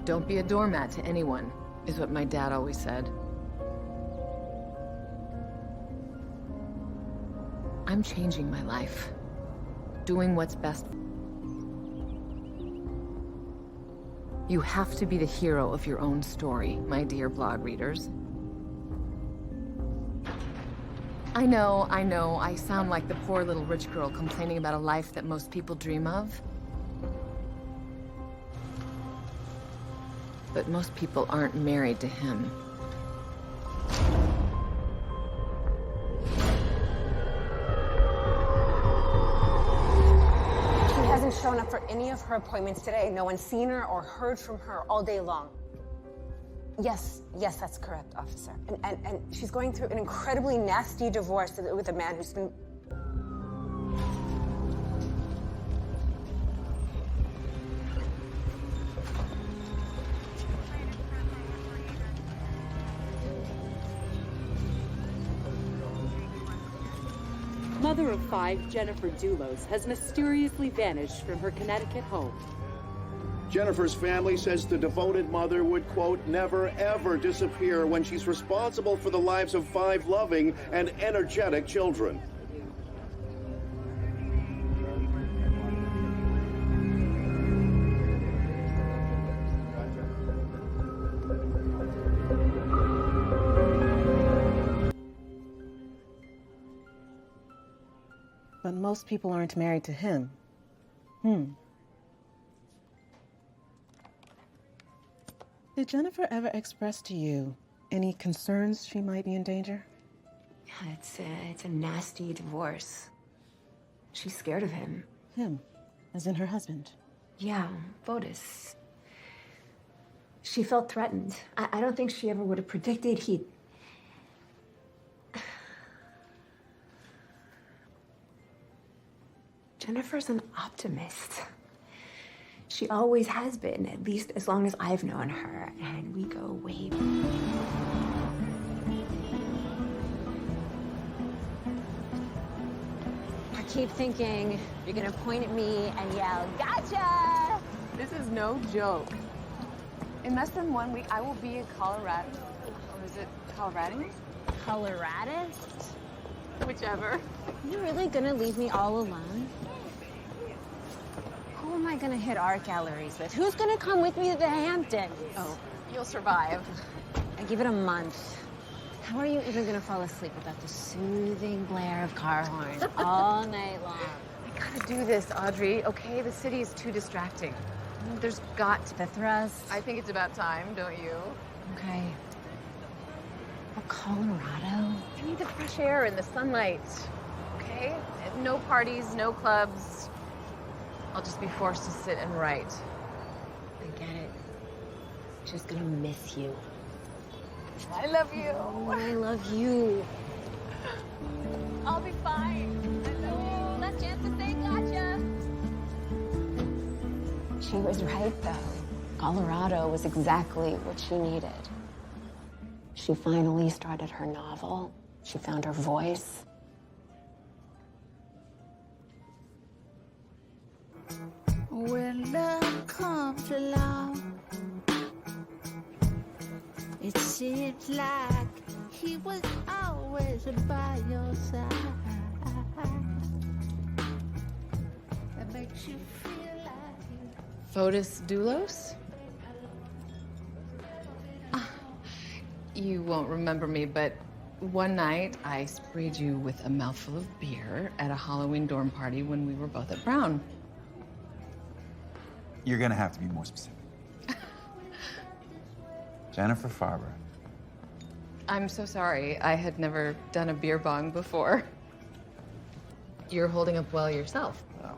Don't be a doormat to anyone, is what my dad always said. I'm changing my life. Doing what's best. You have to be the hero of your own story, my dear blog readers. I know, I sound like the poor little rich girl complaining about a life that most people dream of. But most people aren't married to him. She hasn't shown up for any of her appointments today. No one's seen her or heard from her all day long. Yes, that's correct, officer. And she's going through an incredibly nasty divorce with a man who's been... Mother of 5, Jennifer Dulos, has mysteriously vanished from her Connecticut home. Jennifer's family says the devoted mother would, quote, never ever disappear when she's responsible for the lives of 5 loving and energetic children. But most people aren't married to him. Did Jennifer ever express to you any concerns she might be in danger? Yeah, it's a nasty divorce. She's scared of him. Him, as in her husband? Yeah, Fotis. She felt threatened. I don't think she ever would have predicted he'd... Jennifer's an optimist. She always has been, at least as long as I've known her, and we go way back. I keep thinking you're gonna point at me and yell, "Gotcha!" This is no joke. In less than 1 week, I will be a Colorado, or is it Coloradans? Coloradist? Whichever. Are you really gonna leave me all alone? Who am I gonna hit art galleries with? Who's gonna come with me to the Hamptons? Oh, you'll survive. I give it a month. How are you even gonna fall asleep without the soothing blare of car horns all night long? I gotta do this, Audrey, okay? The city is too distracting. There's got to... The thrust. I think it's about time, don't you? Okay. But Colorado? I need the fresh air and the sunlight, okay? No parties, no clubs. I'll just be forced to sit and write. I get it. Just gonna miss you. I love you. Oh, I love you. I'll be fine. I love you. Last chance to say gotcha. She was right, though. Colorado was exactly what she needed. She finally started her novel. She found her voice. When love comes along, it seems like he was always by your side. That makes you feel like Fotis Dulos? You won't remember me, but one night I sprayed you with a mouthful of beer at a Halloween dorm party when we were both at Brown. You're gonna have to be more specific. Jennifer Farber. I'm so sorry. I had never done a beer bong before. You're holding up well yourself. Oh.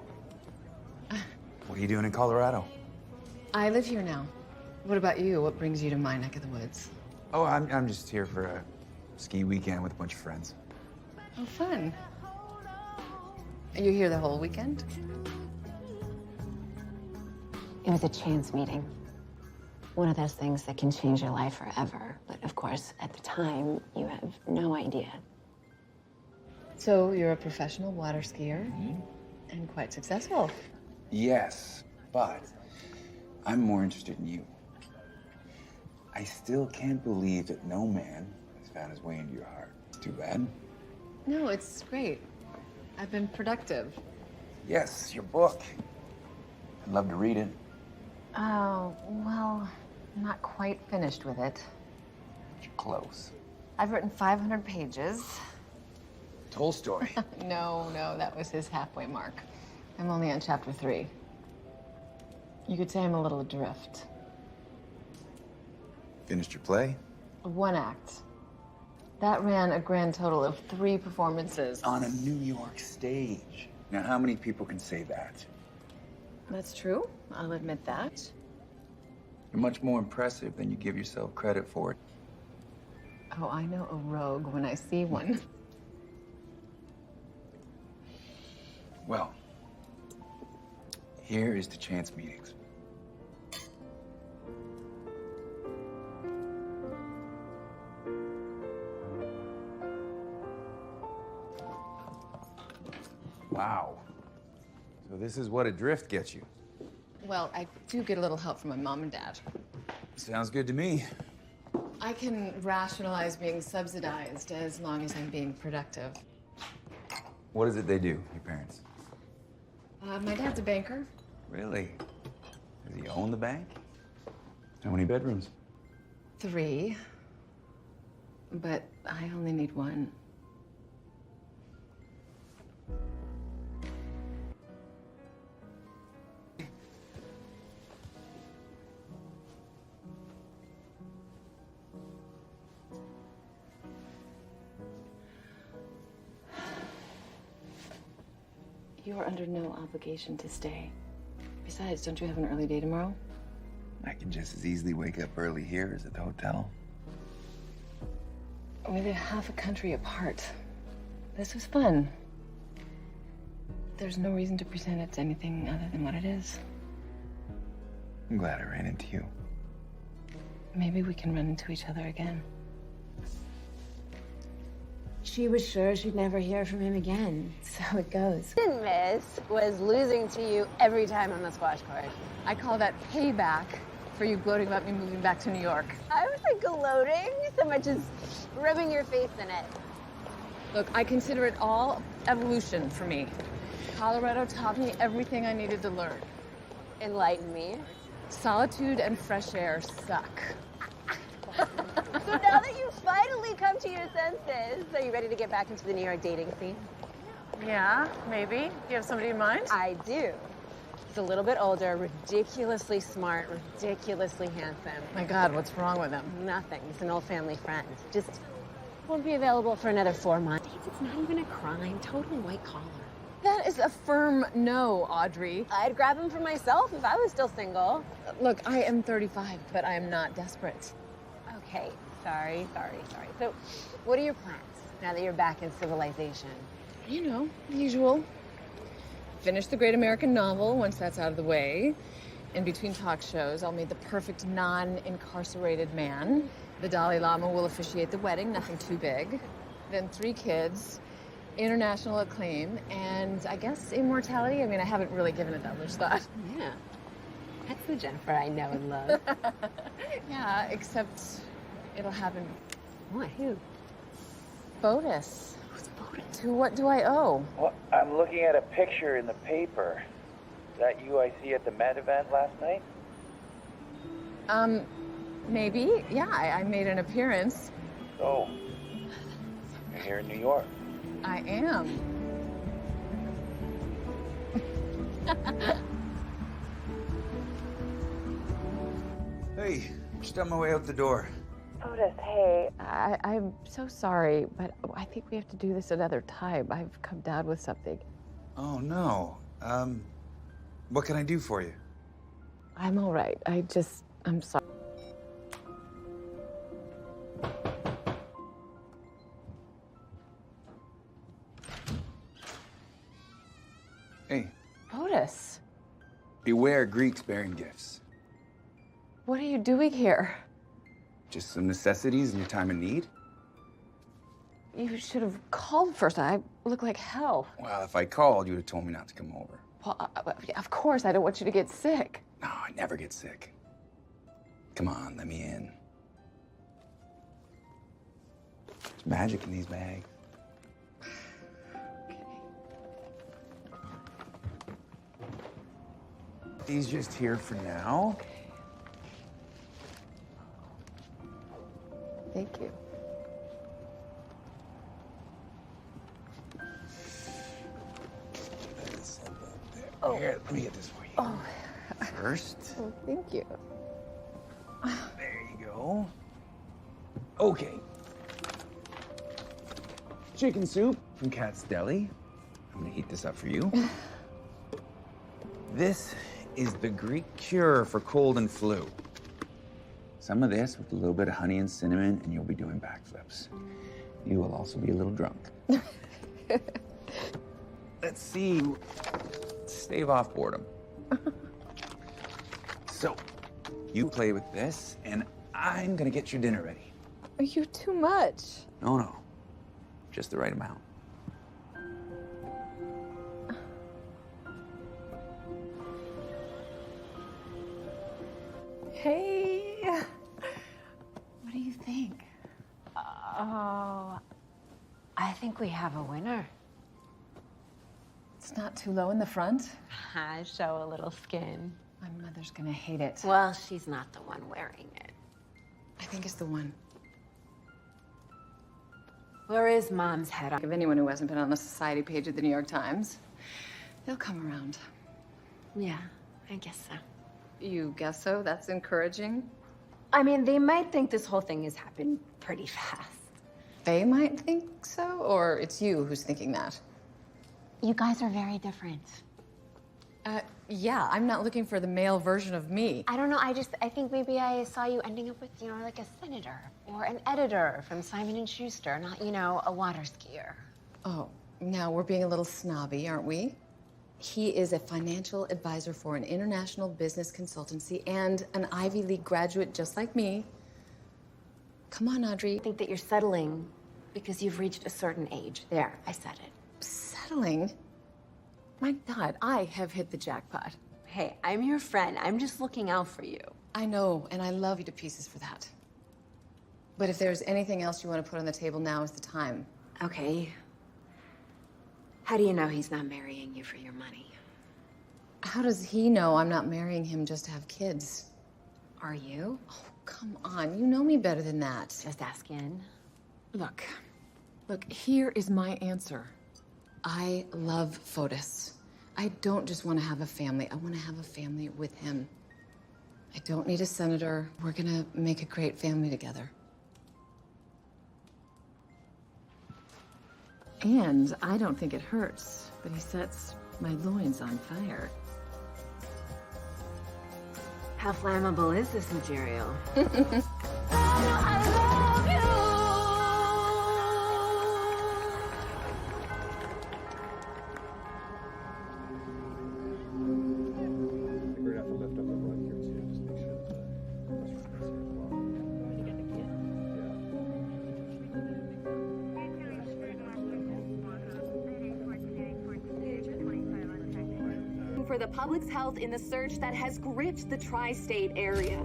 What are you doing in Colorado? I live here now. What about you? What brings you to my neck of the woods? Oh, I'm just here for a ski weekend with a bunch of friends. Oh, fun. Are you here the whole weekend? It was a chance meeting. One of those things that can change your life forever. But of course, at the time, you have no idea. So you're a professional water skier and quite successful. Yes, but I'm more interested in you. I still can't believe that no man has found his way into your heart. Too bad. No, it's great. I've been productive. Yes, your book. I'd love to read it. Oh, well, I'm not quite finished with it. You're close. I've written 500 pages. Tolstoy. No, that was his halfway mark. I'm only on chapter 3. You could say I'm a little adrift. Finished your play? 1 act. That ran a grand total of 3 performances. On a New York stage. Now, how many people can say that? That's true. I'll admit that. You're much more impressive than you give yourself credit for. Oh, I know a rogue when I see one. Well, here is to chance meetings. Wow. So this is what adrift gets you. Well, I do get a little help from my mom and dad. Sounds good to me. I can rationalize being subsidized as long as I'm being productive. What is it they do, your parents? My dad's a banker. Really? Does he own the bank? How many bedrooms? 3. But I only need 1. You are under no obligation to stay. Besides, don't you have an early day tomorrow? I can just as easily wake up early here as at the hotel. We live half a country apart. This was fun. There's no reason to pretend it's anything other than what it is. I'm glad I ran into you. Maybe we can run into each other again. She was sure she'd never hear from him again. So it goes. Didn't miss was losing to you every time on the squash court. I call that payback for you gloating about me moving back to New York. I wasn't gloating so much as rubbing your face in it. Look, I consider it all evolution for me. Colorado taught me everything I needed to learn. Enlighten me. Solitude and fresh air suck. So now that you've finally come to your senses, are you ready to get back into the New York dating scene? Yeah, maybe. Do you have somebody in mind? I do. He's a little bit older, ridiculously smart, ridiculously handsome. My God, what's wrong with him? Nothing. He's an old family friend. Just won't be available for another 4 months. It's not even a crime. Totally white collar. That is a firm no, Audrey. I'd grab him for myself if I was still single. Look, I am 35, but I am not desperate. Okay, sorry. So, what are your plans now that you're back in civilization? You know, usual. Finish the great American novel once that's out of the way. In between talk shows, I'll meet the perfect non-incarcerated man. The Dalai Lama will officiate the wedding, nothing too big. Then 3 kids, international acclaim, and I guess immortality. I mean, I haven't really given it that much thought. Yeah, that's the Jennifer I know and love. Yeah, except it'll happen. What, who? Fotis. Who's Fotis? To what do I owe? Well, I'm looking at a picture in the paper. Is that you I see at the Met event last night? Maybe. Yeah, I made an appearance. Oh, you're here in New York. I am. Hey, just on my way out the door. Otis, hey. I'm so sorry, but I think we have to do this another time. I've come down with something. Oh, no. What can I do for you? I'm all right. I'm sorry. Hey, Otis, beware Greeks bearing gifts. what are you doing here? Just some necessities in your time of need? You should have called first. I look like hell. Well, if I called, you'd have told me not to come over. Well, of course, I don't want you to get sick. No, I never get sick. Come on, let me in. There's magic in these bags. These just here for now. Thank you. Oh. Here, let me get this for you. Oh. First. Oh, thank you. There you go. Okay. Chicken soup from Cat's Deli. I'm gonna heat this up for you. This is the Greek cure for cold and flu. Some of this with a little bit of honey and cinnamon, and you'll be doing backflips. You will also be a little drunk. Let's see. Stave off boredom. So, you play with this, and I'm gonna get your dinner ready. Are you too much? No. Just the right amount. Hey. What do you think? Oh, I think we have a winner. It's not too low in the front. Show a little skin. My mother's gonna hate it. Well, she's not the one wearing it. I think it's the one. Where is Mom's head on? Of anyone who hasn't been on the society page of the New York Times. They'll come around. Yeah, I guess so. You guess so? That's encouraging. I mean, they might think this whole thing has happened pretty fast. They might think so, or it's you who's thinking that? You guys are very different. Yeah, I'm not looking for the male version of me. I don't know, I think maybe I saw you ending up with, like a senator or an editor from Simon & Schuster, not, a water skier. Oh, now we're being a little snobby, aren't we? He is a financial advisor for an international business consultancy and an Ivy League graduate just like me. Come on, Audrey. I think that you're settling because you've reached a certain age. There, I said it. Settling? My God, I have hit the jackpot. Hey, I'm your friend. I'm just looking out for you. I know, and I love you to pieces for that. But if there's anything else you want to put on the table, now is the time. Okay. How do you know he's not marrying you for your money? How does he know I'm not marrying him just to have kids? Are you? Oh, come on. You know me better than that. Just asking. Look, here is my answer. I love Fotis. I don't just want to have a family. I want to have a family with him. I don't need a senator. We're gonna make a great family together. And I don't think it hurts, but he sets my loins on fire. How flammable is this material? For the public's health in the search that has gripped the tri-state area.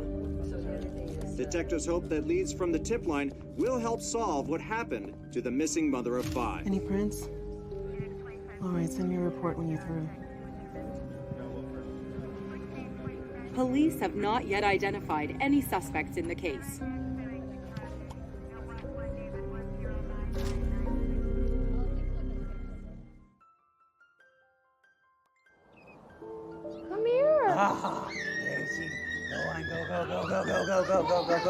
Detectives hope that leads from the tip line will help solve what happened to the missing mother of 5. Any prints? All right, send me a report when you're through. Police have not yet identified any suspects in the case. Come here. Ah, there she go on,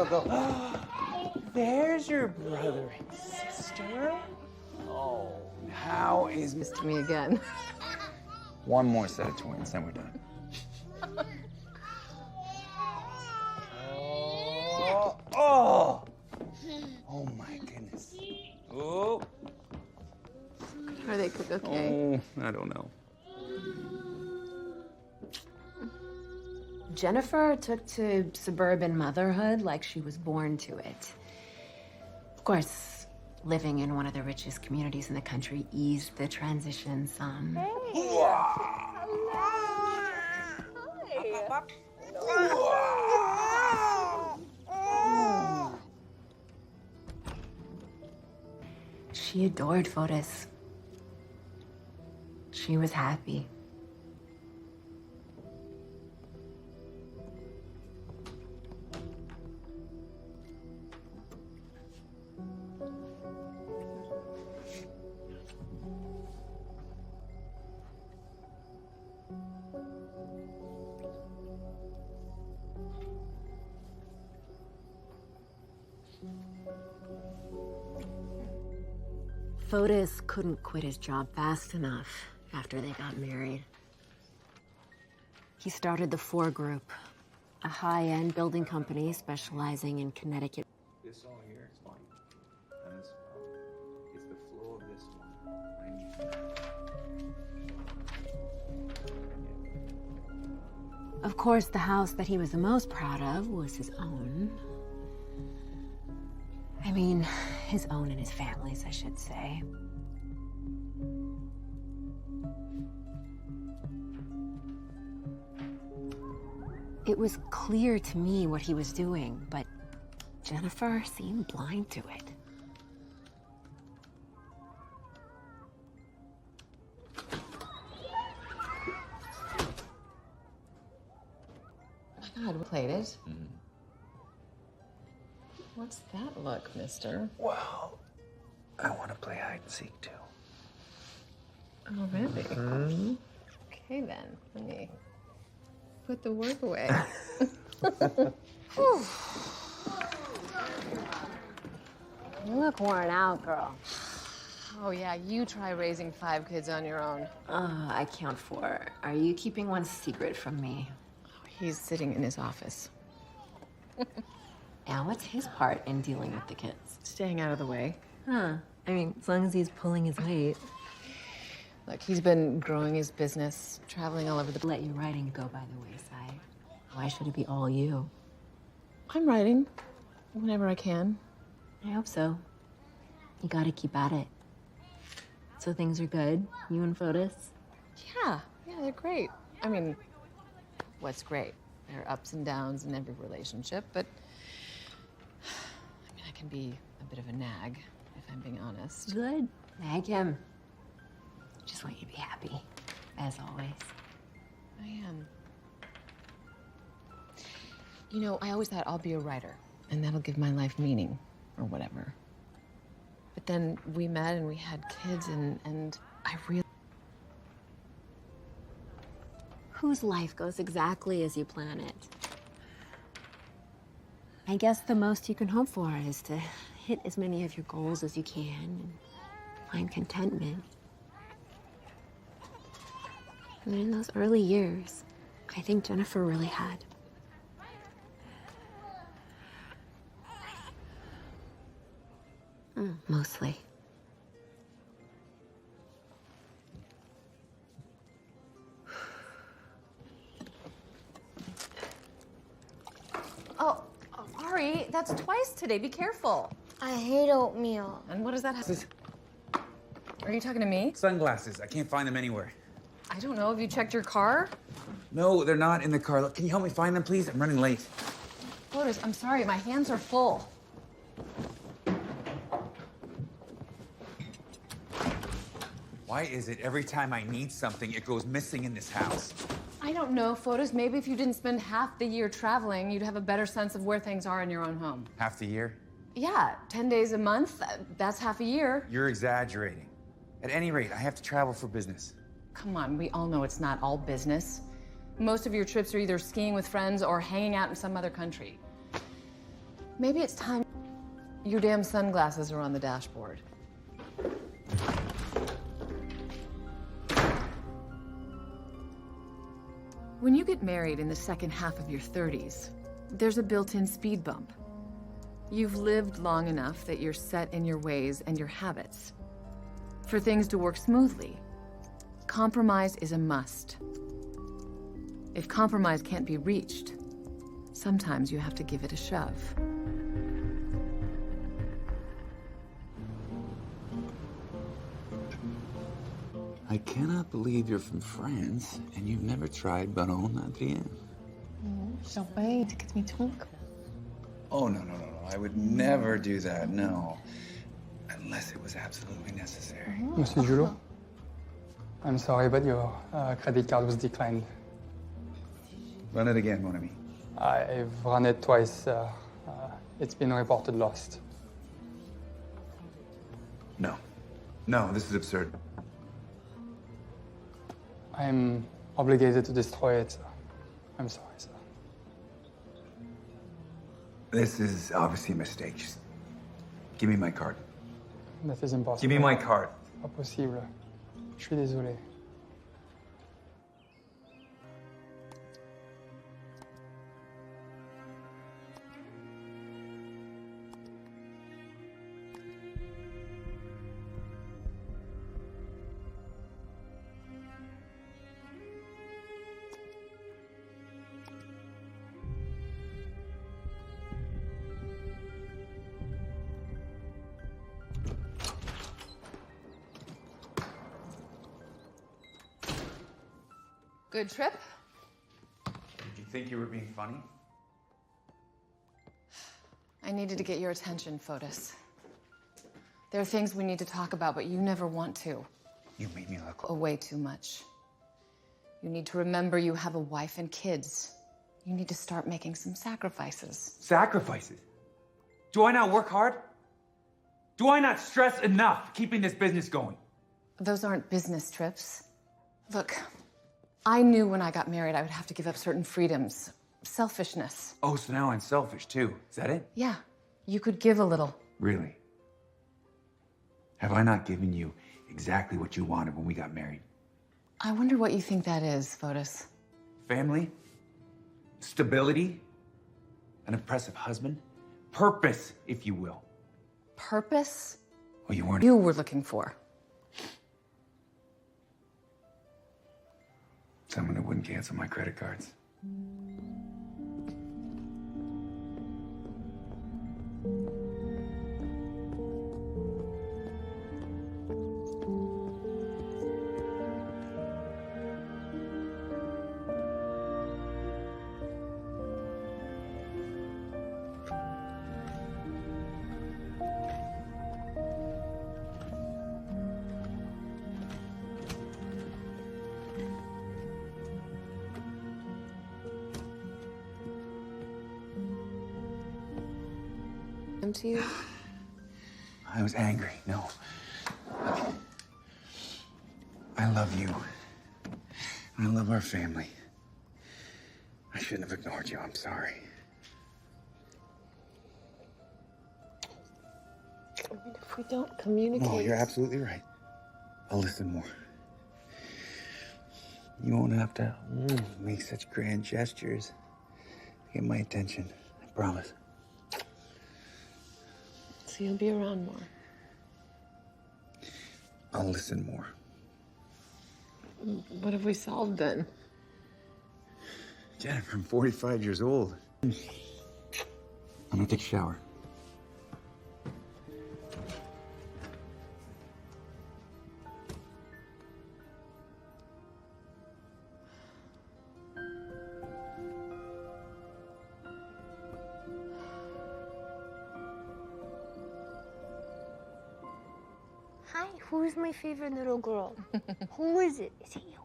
go. There's your brother and sister. Oh, how is This to me again. one more set of twins, then we're done. Oh my goodness. Oh. Are they okay? Oh, I don't know. Jennifer took to suburban motherhood like she was born to it. Of course, living in one of the richest communities in the country eased the transition some. She adored Fotis. She was happy. Fotis couldn't quit his job fast enough after they got married. He started the Four Group, a high-end building company specializing in Connecticut. This all here is fine. And this, it's the flow of this one. Of course, the house that he was the most proud of was his own. I mean, his own and his family's, I should say. It was clear to me what he was doing, but Jennifer seemed blind to it. Oh my God, we played it. What's that look, mister? Well, I want to play hide and seek too. Oh, really? Okay, then. Let me put the work away. You look worn out, girl. Oh, yeah, you try raising 5 kids on your own. I count 4. Are you keeping one secret from me? He's sitting in his office. Now, what's his part in dealing with the kids? Staying out of the way. Huh. I mean, as long as he's pulling his weight. Look, he's been growing his business, traveling all over the... Let your writing go by the wayside. Why should it be all you? I'm writing whenever I can. I hope so. You gotta keep at it. So things are good, you and Fotis? Yeah, they're great. I mean, what's great? There are ups and downs in every relationship, but I mean, I can be a bit of a nag, if I'm being honest. Good. Nag him. Just want you to be happy, as always. I am. You know, I always thought I'll be a writer, and that'll give my life meaning, or whatever. But then we met and we had kids, and I really... Whose life goes exactly as you plan it? I guess the most you can hope for is to hit as many of your goals as you can and find contentment. And in those early years, I think Jennifer really had. Mostly. Oh, Ari, that's twice today. Be careful. I hate oatmeal. And what does that have? Are you talking to me? Sunglasses. I can't find them anywhere. I don't know. Have you checked your car? No, they're not in the car. Look, can you help me find them, please? I'm running late. Fotis, I'm sorry. My hands are full. Why is it every time I need something, it goes missing in this house? I don't know, Fotis. Maybe if you didn't spend half the year traveling, you'd have a better sense of where things are in your own home. Half the year? Yeah, 10 days a month. That's half a year. You're exaggerating. At any rate, I have to travel for business. Come on, we all know it's not all business. Most of your trips are either skiing with friends or hanging out in some other country. Maybe it's time your damn sunglasses are on the dashboard. When you get married in the second half of your 30s, there's a built-in speed bump. You've lived long enough that you're set in your ways and your habits. For things to work smoothly, compromise is a must. If compromise can't be reached, sometimes you have to give it a shove. I cannot believe you're from France and you've never tried Baron Adrien. Champagne, tickets me talk. Oh, no. I would never do that, no. unless it was absolutely necessary. Monsieur Julot, I'm sorry, but your credit card was declined. Run it again, mon ami. I've run it twice. It's been reported lost. No. No, this is absurd. I'm obligated to destroy it, sir. I'm sorry, sir. This is obviously a mistake. Just give me my card. That is impossible. Give me my card. Pas possible. Je suis désolé. Good trip? Did you think you were being funny? I needed to get your attention, Fotis. There are things we need to talk about, but you never want to. You made me look. Way too much. You need to remember you have a wife and kids. You need to start making some sacrifices. Sacrifices? Do I not work hard? Do I not stress enough keeping this business going? Those aren't business trips. Look, I knew when I got married I would have to give up certain freedoms. Selfishness. Oh, so now I'm selfish too. Is that it? Yeah, you could give a little. Really? Have I not given you exactly what you wanted when we got married? I wonder what you think that is, Fotis. Family? Stability? An impressive husband? Purpose, if you will. Purpose? Oh, you weren't. You were looking for. Someone who wouldn't cancel my credit cards. To you? I was angry. No. I love you. I love our family. I shouldn't have ignored you. I'm sorry. I mean, if we don't communicate... No, you're absolutely right. I'll listen more. You won't have to make such grand gestures to get my attention. I promise. So you'll be around more. I'll listen more. What have we solved then? Jennifer, I'm 45 years old. I'm gonna take a shower. Hi, who's my favorite little girl? Who is it? Is it you?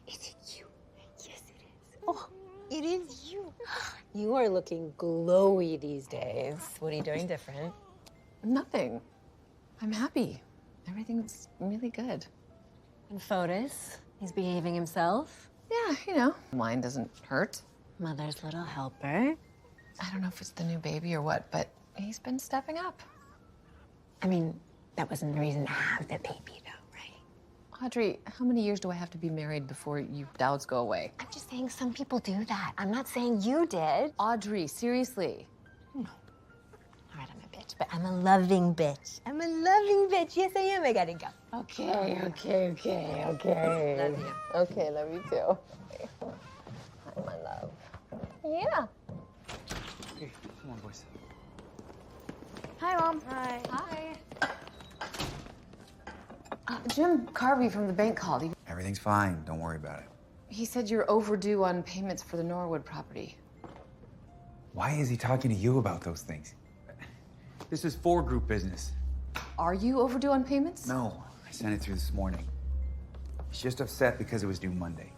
Is it you? Yes, it is. Oh, it is you. You are looking glowy these days. What are you doing different? Nothing. I'm happy. Everything's really good. And Fotis, he's behaving himself. Yeah, you know, wine doesn't hurt. Mother's little helper. I don't know if it's the new baby or what, but he's been stepping up. I mean, that wasn't the reason to have the baby, though, right? Audrey, how many years do I have to be married before you doubts go away? I'm just saying some people do that. I'm not saying you did. Audrey, seriously. All right, I'm a bitch, but I'm a loving bitch. I'm a loving bitch. Yes, I am. I gotta go. Okay. Love you. Okay, love you too. Hi, my love. Yeah. Okay, come on, boys. Hi, Mom. Hi. Hi. Jim Carvey from the bank called. Everything's fine. Don't worry about it. He said you're overdue on payments for the Norwood property. Why is he talking to you about those things? This is 4 Group business. Are you overdue on payments? No, I sent it through this morning. She's just upset because it was due Monday.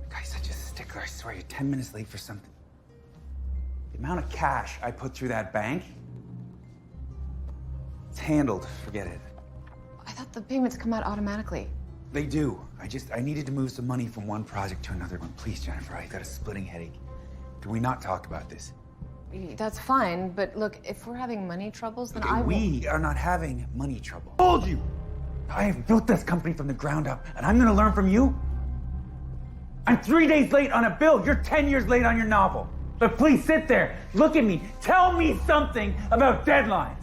The guy's such a stickler, I swear, you're 10 minutes late for something. The amount of cash I put through that bank, it's handled, forget it. I thought the payments come out automatically. They do. I needed to move some money from one project to another one. Please, Jennifer, I got a splitting headache. Can we not talk about this? That's fine, but look, if we're having money troubles, then Okay, we are not having money trouble. I told you! I have built this company from the ground up, and I'm gonna learn from you? I'm 3 days late on a bill. You're 10 years late on your novel. But please sit there, look at me, tell me something about deadlines.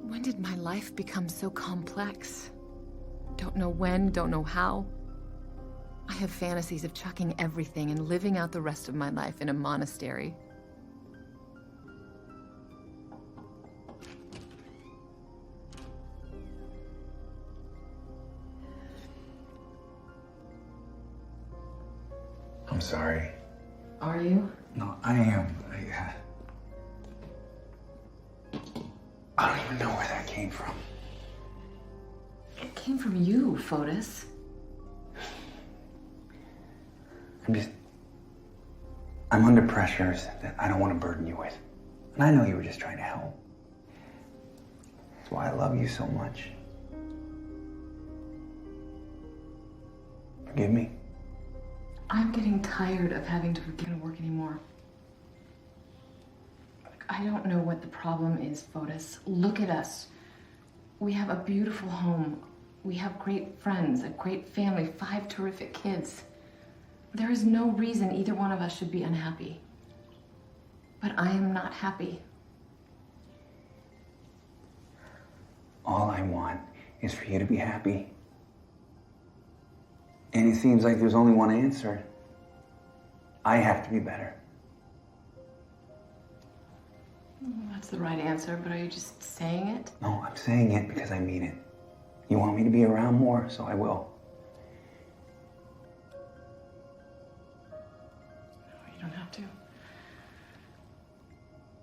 When did my life become so complex? Don't know when, don't know how. I have fantasies of chucking everything and living out the rest of my life in a monastery. I'm sorry. Are you? No, I am. I don't even know where that came from. It came from you, Fotis. I'm under pressures that I don't want to burden you with. And I know you were just trying to help. That's why I love you so much. Forgive me. I'm getting tired of having to forget to work anymore. I don't know what the problem is, Fotis. Look at us. We have a beautiful home. We have great friends, a great family, 5 terrific kids. There is no reason either one of us should be unhappy. But I am not happy. All I want is for you to be happy. And it seems like there's only one answer. I have to be better. That's the right answer, but are you just saying it? No, I'm saying it because I mean it. You want me to be around more, so I will. No, you don't have to.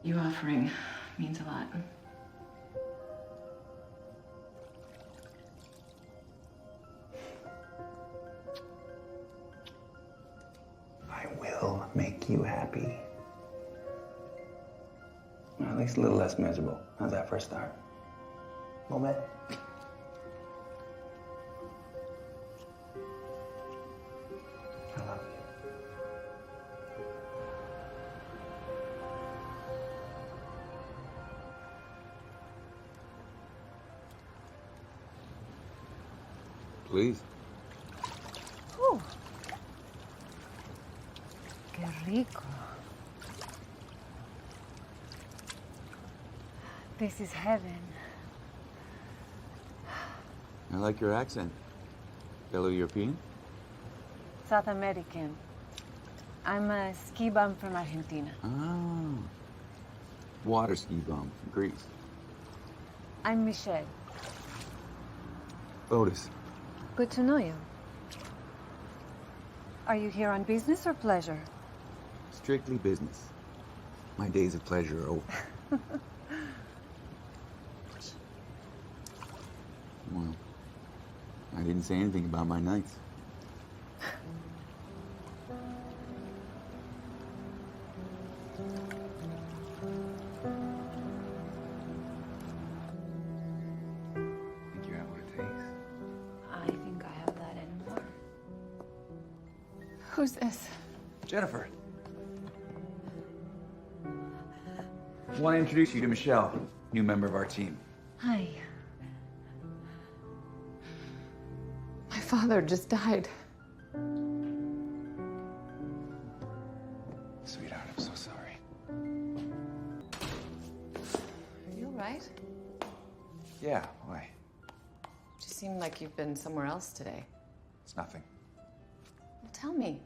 You offering means a lot. I will make you happy. Or at least a little less miserable. How's that for a start? A little bit? I love you. Please. Ooh. Qué rico. This is heaven. I like your accent. Fellow European? South American. I'm a ski bum from Argentina. Ah. Water ski bum from Greece. I'm Michelle. Otis. Good to know you. Are you here on business or pleasure? Strictly business. My days of pleasure are over. Well, I didn't say anything about my nights. Think you have what it takes? I think I have that and more. Who's this? Jennifer. I want to introduce you to Michelle, new member of our team. Hi. My father just died. Sweetheart, I'm so sorry. Are you all right? Yeah, why? You seem like you've been somewhere else today. It's nothing. Well, tell me.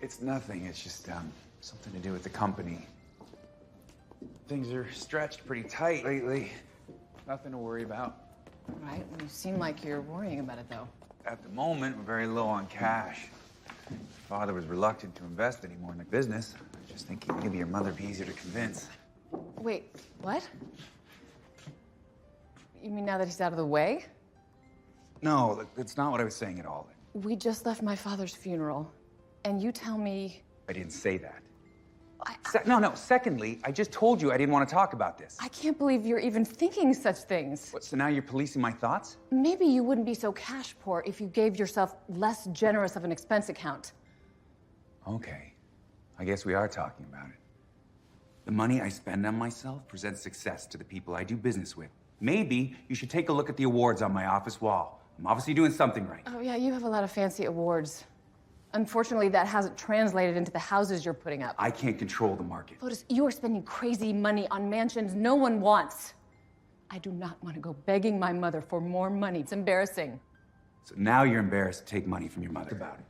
It's nothing. It's just something to do with the company. Things are stretched pretty tight lately. Nothing to worry about. Right? You seem like you're worrying about it, though. At the moment, we're very low on cash. Father was reluctant to invest anymore in the business. I was just thinking maybe your mother would be easier to convince. Wait, what? You mean now that he's out of the way? No, that's not what I was saying at all. We just left my father's funeral, and you tell me... I didn't say that. No. Secondly, I just told you I didn't want to talk about this. I can't believe you're even thinking such things. What, so now you're policing my thoughts? Maybe you wouldn't be so cash poor if you gave yourself less generous of an expense account. Okay. I guess we are talking about it. The money I spend on myself presents success to the people I do business with. Maybe you should take a look at the awards on my office wall. I'm obviously doing something right. Oh, yeah, you have a lot of fancy awards. Unfortunately, that hasn't translated into the houses you're putting up. I can't control the market. Fotis, you are spending crazy money on mansions no one wants. I do not want to go begging my mother for more money. It's embarrassing. So now you're embarrassed to take money from your mother. About it.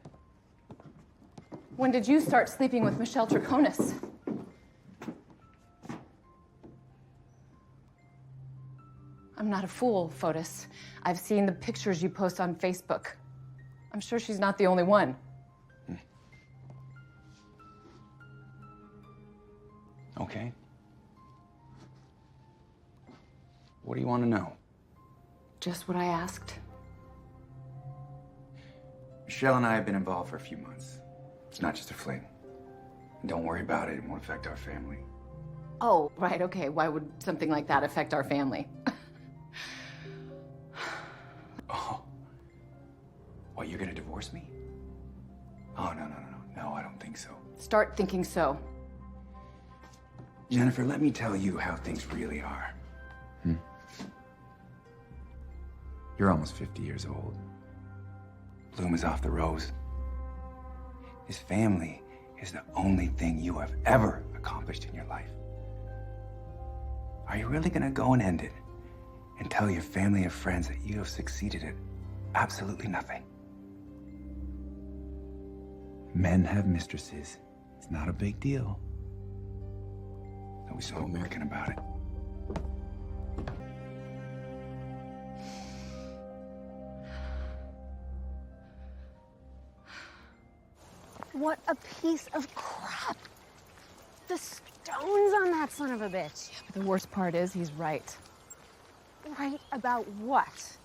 When did you start sleeping with Michelle Triconis? I'm not a fool, Fotis. I've seen the pictures you post on Facebook. I'm sure she's not the only one. Okay. What do you want to know? Just what I asked. Michelle and I have been involved for a few months. It's not just a fling. And don't worry about it. It won't affect our family. Oh, right, okay. Why would something like that affect our family? Oh. What, you're gonna divorce me? Oh, no. No, I don't think so. Start thinking so. Jennifer, let me tell you how things really are. You're almost 50 years old. Bloom is off the rose. His family is the only thing you have ever accomplished in your life. Are you really gonna go and end it and tell your family and friends that you have succeeded at absolutely nothing? Men have mistresses. It's not a big deal. Don't be so American about it. What a piece of crap. The stones on that son of a bitch. Yeah, but the worst part is he's right. Right about what?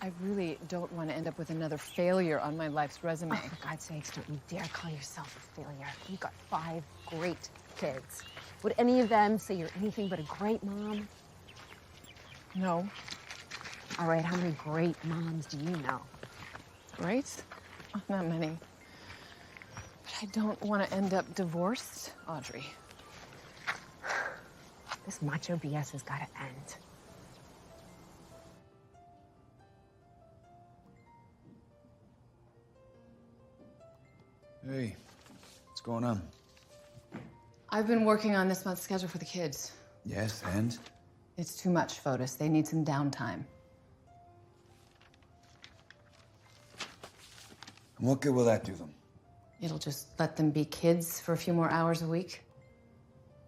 I really don't want to end up with another failure on my life's resume. Oh, for God's sakes, don't you dare call yourself a failure. You've got 5 great kids. Would any of them say you're anything but a great mom? No. All right, how many great moms do you know? Great? Oh, not many. But I don't want to end up divorced, Audrey. This macho BS has got to end. Hey, what's going on? I've been working on this month's schedule for the kids. Yes, and? It's too much, Fotis. They need some downtime. And what good will that do them? It'll just let them be kids for a few more hours a week.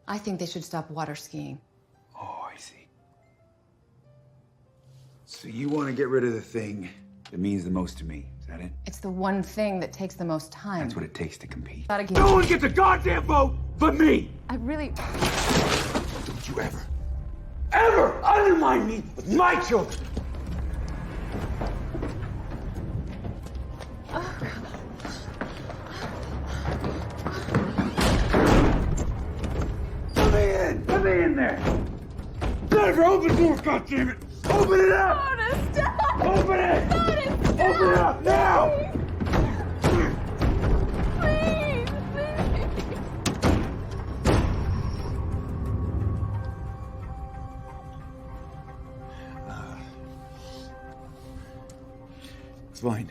I think they should stop water skiing. Oh, I see. So you want to get rid of the thing that means the most to me, is that it? It's the one thing that takes the most time. That's what it takes to compete. Gotta get... No one gets a goddamn vote but me! I really... Don't you ever undermine me with my children! Let me in there! Jennifer, open the door, goddammit! Open it up! Fotis, stop! Open it! Fotis, stop! Open it up now! Please, It's fine.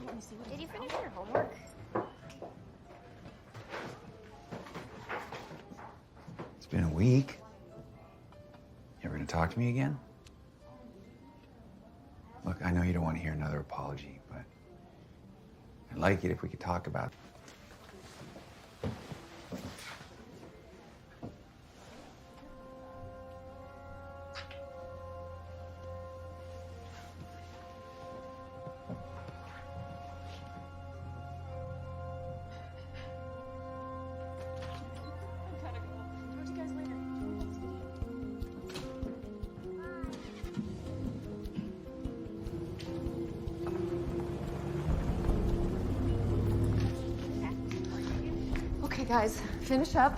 Did you finish your homework? It's been a week. You ever gonna talk to me again? Look, I know you don't want to hear another apology, but I'd like it if we could talk about it. Okay, guys, finish up.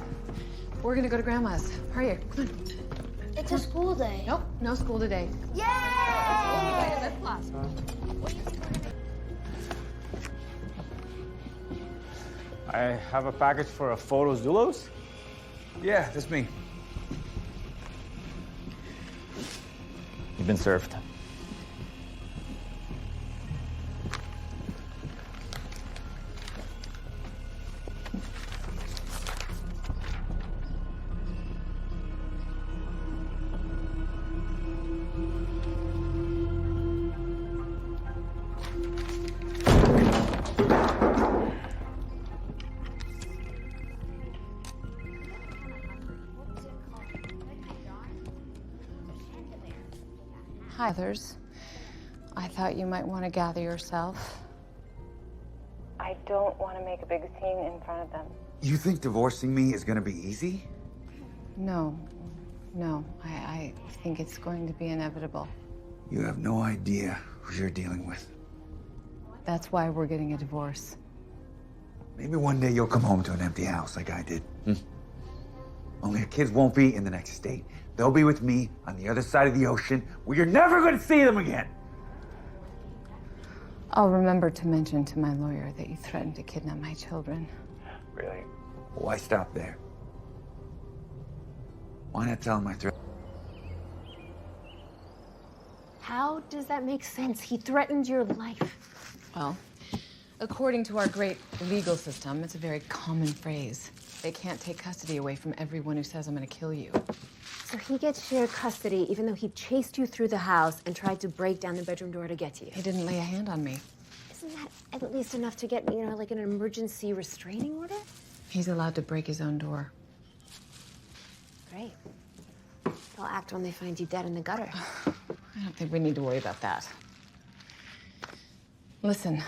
We're gonna go to Grandma's. Hurry, come on. It's a school day. Nope, no school today. Yay! I have a package for a Photos Dulos. Yeah, that's me. You've been served. Hi, others. I thought you might want to gather yourself. I don't want to make a big scene in front of them. You think divorcing me is gonna be easy? No. I think it's going to be inevitable. You have no idea who you're dealing with. That's why we're getting a divorce. Maybe one day you'll come home to an empty house like I did. Only the kids won't be in the next state. They'll be with me on the other side of the ocean where you're never gonna see them again. I'll remember to mention to my lawyer that you threatened to kidnap my children. Really? Why stop there? Why not tell him I threatened? How does that make sense? He threatened your life. Well, according to our great legal system, it's a very common phrase. They can't take custody away from everyone who says I'm gonna kill you. So he gets shared custody even though he chased you through the house and tried to break down the bedroom door to get to you. He didn't lay a hand on me. Isn't that at least enough to get, like an emergency restraining order? He's allowed to break his own door. Great. They'll act when they find you dead in the gutter. I don't think we need to worry about that. Listen,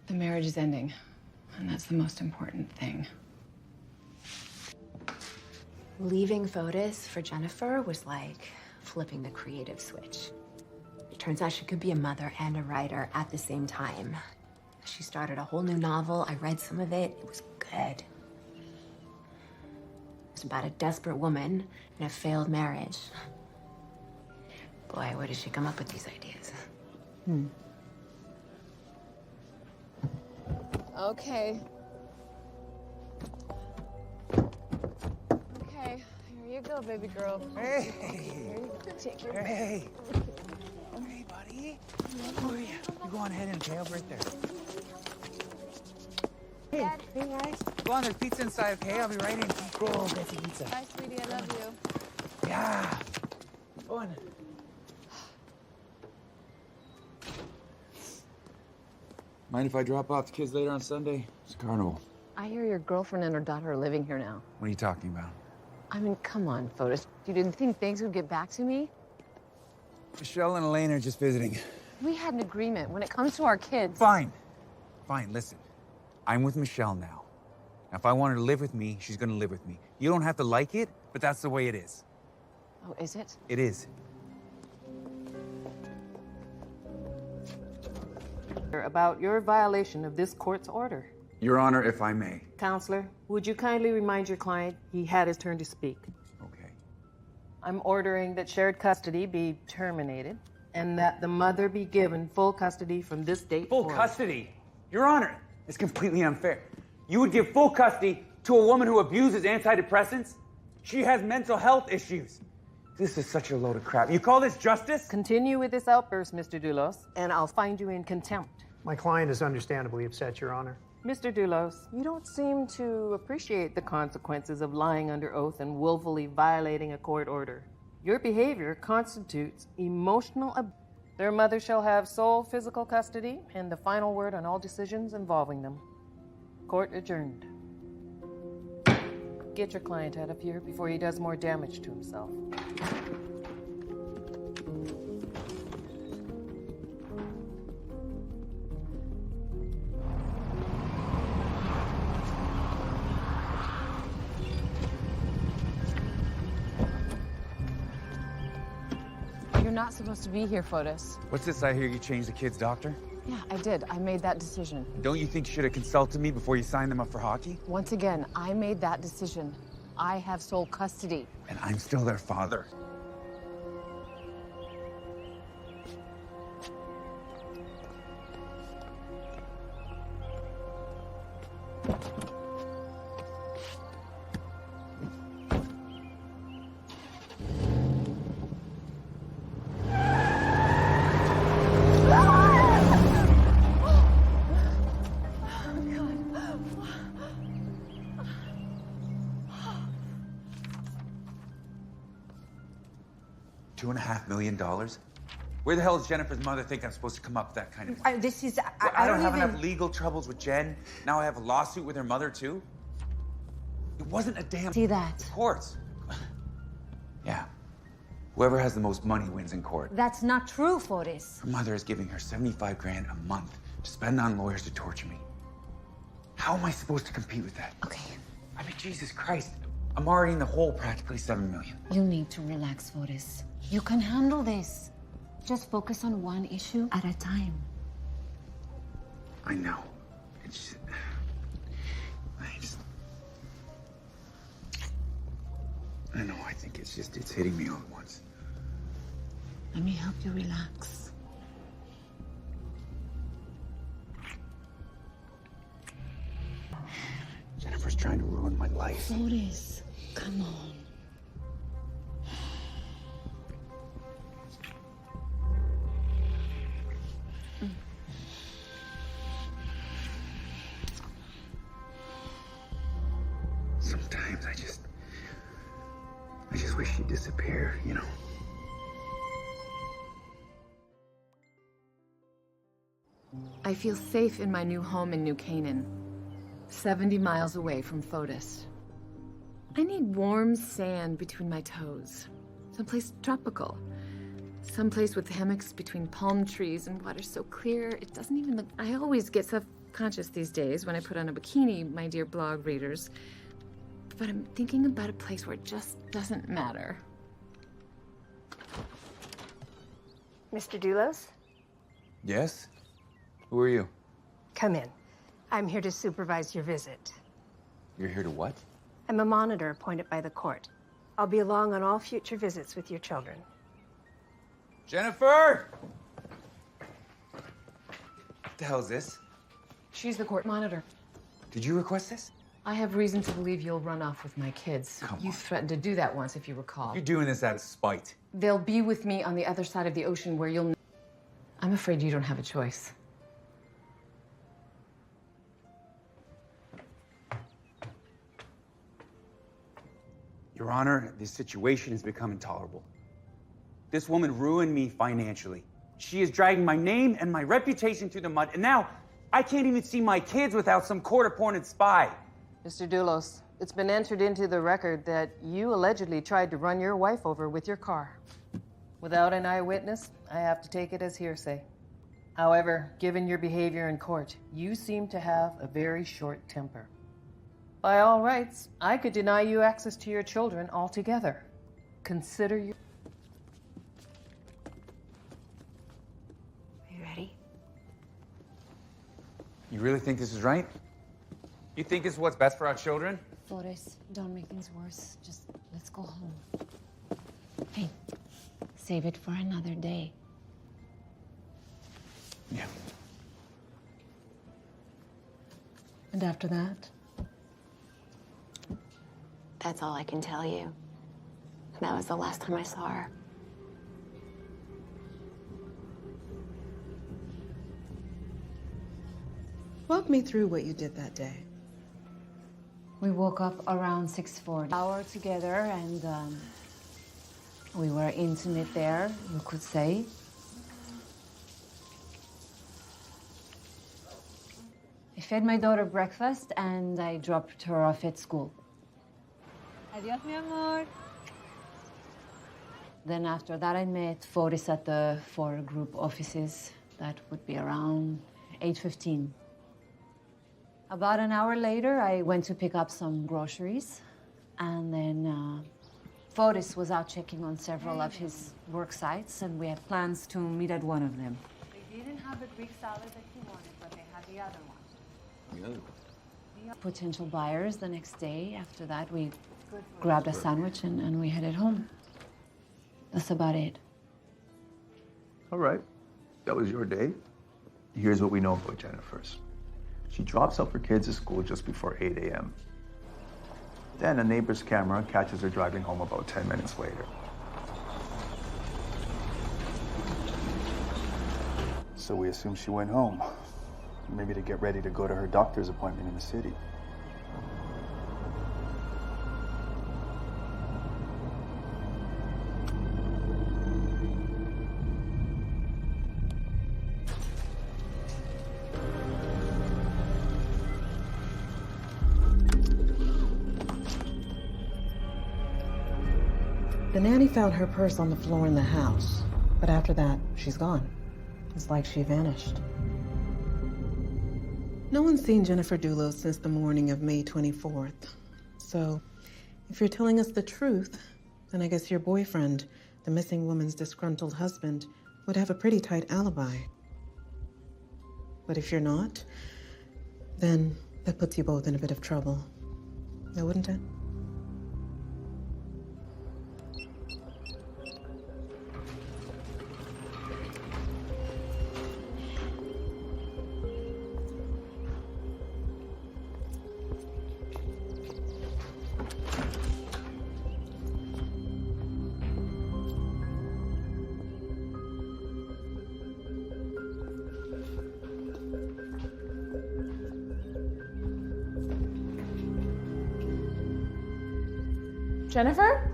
the marriage is ending, and that's the most important thing. Leaving Fotis for Jennifer was like flipping the creative switch. It turns out she could be a mother and a writer at the same time. She started a whole new novel. I read some of it. It was good. It was about a desperate woman in a failed marriage. Boy, where did she come up with these ideas? Okay. Okay, here you go, baby girl. Hey! Here you go. Take your Hey! Hey, buddy. Where are you? You go on ahead and jail right there. Hey, Dad. hey, guys. Go on, there's pizza inside, okay? I'll be right in. Go, get some pizza. Bye, sweetie. I love you. Yeah. Go on. Mind if I drop off the kids later on Sunday? It's a carnival. I hear your girlfriend and her daughter are living here now. What are you talking about? I mean, come on, Fotis. You didn't think things would get back to me? Michelle and Elaine are just visiting. We had an agreement when it comes to our kids. Fine. Fine, listen. I'm with Michelle now. Now, if I want her to live with me, she's gonna live with me. You don't have to like it, but that's the way it is. Oh, is it? It is. About your violation of this court's order. Your Honor, if I may. Counselor, would you kindly remind your client he had his turn to speak? Okay. I'm ordering that shared custody be terminated and that the mother be given full custody from this date Full forward. custody? Your Honor, it's completely unfair. You would give full custody to a woman who abuses antidepressants? She has mental health issues. This is such a load of crap. You call this justice? Continue with this outburst, Mr. Dulos, and I'll find you in contempt. My client is understandably upset, Your Honor. Mr. Dulos, you don't seem to appreciate the consequences of lying under oath and willfully violating a court order. Your behavior constitutes emotional abuse. Their mother shall have sole physical custody and the final word on all decisions involving them. Court adjourned. Get your client out of here before he does more damage to himself. You're not supposed to be here, Fotis. What's this I hear you changed the kid's doctor? Yeah, I did. I made that decision. Don't you think you should have consulted me before you signed them up for hockey? Once again, I made that decision. I have sole custody. And I'm still their father. $2.5 million? Where the hell does Jennifer's mother think I'm supposed to come up with that kind of money? I don't have enough legal troubles with Jen. Now I have a lawsuit with her mother, too? It wasn't a damn... See that? Courts. Yeah. Whoever has the most money wins in court. That's not true, Fotis. Her mother is giving her 75 grand a month to spend on lawyers to torture me. How am I supposed to compete with that? Okay. I mean, Jesus Christ. I'm already in the hole practically $7 million. You need to relax, Fotis. You can handle this. Just focus on one issue at a time. I know. It's I know, I think it's hitting me all at once. Let me help you relax. Jennifer's trying to ruin my life. Fotis, come on. Sometimes I just wish she'd disappear, you know? I feel safe in my new home in New Canaan, 70 miles away from Fotis. I need warm sand between my toes, someplace tropical, someplace with hammocks between palm trees and water so clear it doesn't even look... I always get self-conscious these days when I put on a bikini, my dear blog readers. But I'm thinking about a place where it just doesn't matter. Mr. Dulos, Yes? Who are you? come in. I'm here to supervise your visit. You're here to what? I'm a monitor appointed by the court. I'll be along on all future visits with your children. Jennifer! What the hell is this? She's the court monitor. Did you request this? I have reason to believe you'll run off with my kids. Come You threatened to do that once, if you recall. You're doing this out of spite. They'll be with me on the other side of the ocean where you'll... I'm afraid you don't have a choice. Your Honor, this situation has become intolerable. This woman ruined me financially. She is dragging my name and my reputation through the mud, and now I can't even see my kids without some court-appointed spy. Mr. Dulos, it's been entered into the record that you allegedly tried to run your wife over with your car. Without an eyewitness, I have to take it as hearsay. However, given your behavior in court, you seem to have a very short temper. By all rights, I could deny you access to your children altogether. Consider your... Are you ready? You really think this is right? You think this is what's best for our children? Fotis, don't make things worse. Just let's go home. Hey, save it for another day. Yeah. And after that? That's all I can tell you. That was the last time I saw her. Walk me through what you did that day. We woke up around 6:40. Hour together, and we were intimate there, you could say. I fed my daughter breakfast, and I dropped her off at school. Adiós, mi amor. Then after that, I met Fotis at the 4 group offices. That would be around 8:15. About an hour later, I went to pick up some groceries, and then Fotis was out checking on several of his work sites, and we had plans to meet at one of them. They didn't have the Greek salad that he wanted, but they had the other one. The other one? Potential buyers the next day. After that, we grabbed a sandwich and we headed home. That's about it. All right. That was your day. Here's what we know about Jennifer's. She drops off her kids at school just before 8 a.m. Then a neighbor's camera catches her driving home about 10 minutes later. So we assume she went home. Maybe to get ready to go to her doctor's appointment in the city. The nanny found her purse on the floor in the house, but after that, she's gone. It's like she vanished. No one's seen Jennifer Dulos since the morning of May 24th. So, if you're telling us the truth, then I guess your boyfriend, the missing woman's disgruntled husband, would have a pretty tight alibi. But if you're not, then that puts you both in a bit of trouble. Now, wouldn't it? Jennifer?